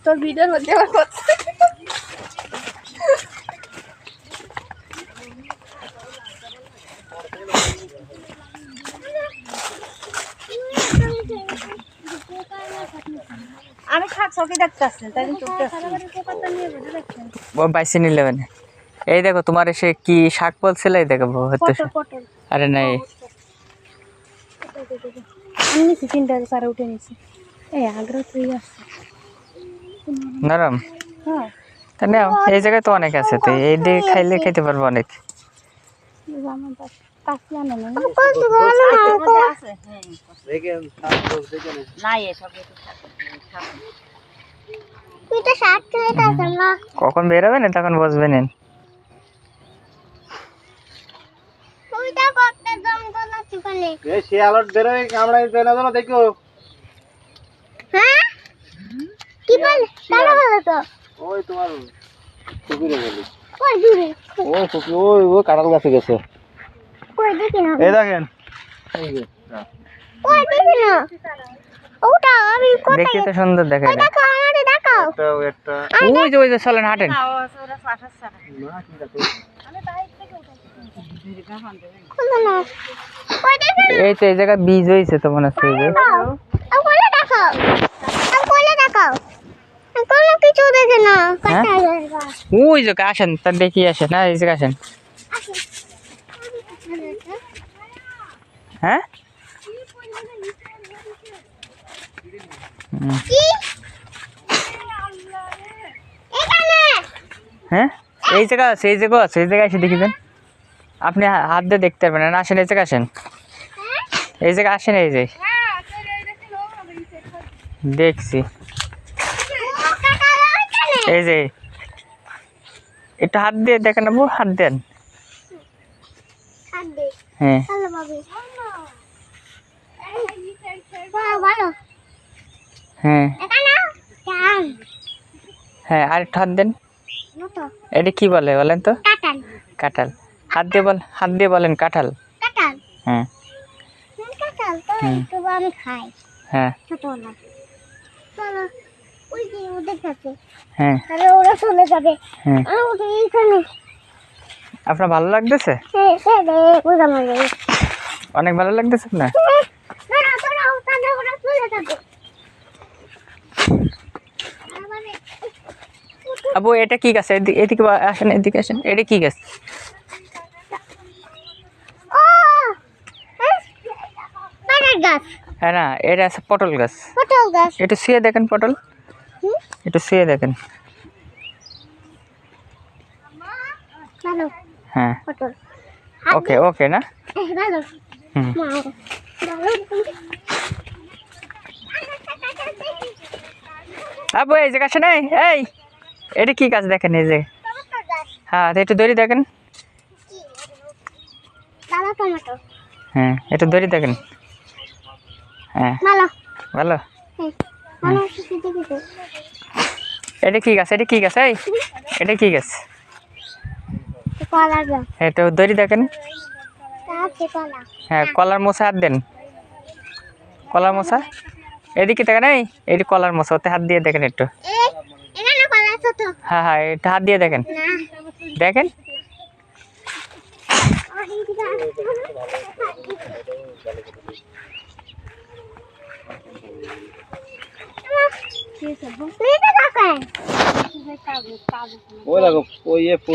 তোর ভিডিওর মধ্যে আমার কথা আমি খাক সকি দেখতেছি তাই বাইসে নিলে মানে এই দেখো তোমার এসে কি শাক বলছিল এই দেখো হচ্ছে আরে নাই আমি নিছি তিনটা সারা উঠে নিছি এই আগ্রহ তুই আসছে নরম হ্যাঁ তা নাও এই জায়গায় তো অনেক আছে তো এই দিয়ে খাইলে খেতে পারবো অনেক কখন বেরোবে না তখন বসবে না শিয়ালট বেরোয় কামড়াই না দেখো ওই তোমার পুকুরে গেলি ওই পুকুর ওই কাঁঠাল গাছে গেছে এই দেখেন দেখি তো সুন্দর দেখে ওই যে চলেন হাঁটেন এই তো এই জায়গায় বীজ হয়েছে তো মনে হচ্ছে ওই যে আসেন তার দেখি আসেন না এই জায়গায় আসেন হ্যাঁ হ্যাঁ এই জায়গা আছে এই জায়গা আছে এই জায়গায় এসে দেখি দেন আপনি হাত দিয়ে দেখতে পারবেন না আসেন এই জায়গায় আসেন এই জায়গায় আসেন এই যে দেখছি এই যে একটু হাত দিয়ে দেখেন না হাত দেন হ্যাঁ হ্যাঁ হ্যাঁ আর একটু হাত দেন এটা কি বলে বলেন তো কাঁঠাল হাত দিয়ে বলেন কাঁঠাল হ্যাঁ হ্যাঁ হ্যাঁ আপনার ভালো লাগতেছে অনেক ভালো লাগতেছে না আবু এটা কি গাছ এদিকে আসেন এদিকে আসেন এটা কি গাছ হ্যাঁ না এটা আছে পটল গাছ একটু শুয়ে দেখেন পটল একটু শুয়ে দেখেন হ্যাঁ ওকে ওকে না আবু এই যে গাছে নাই এই এটা কি গাছ দেখেন এই যে হ্যাঁ একটু দড়ি দেখেন হ্যাঁ একটু দড়ি দেখেন হ্যাঁ ভালো এটা কি গাছ এটা কি গাছ এই এটা কি গাছ এটা দড়ি দেখেন হ্যাঁ কলার মোছা হাত দেন কলার মোছা এদিকে দেখেন এই কলার মোছা ওতে হাত দিয়ে দেখেন একটু হ্যাঁ হ্যাঁ এটা হাত দিয়ে দেখেন দেখেন ওই দেখো ওই ফুল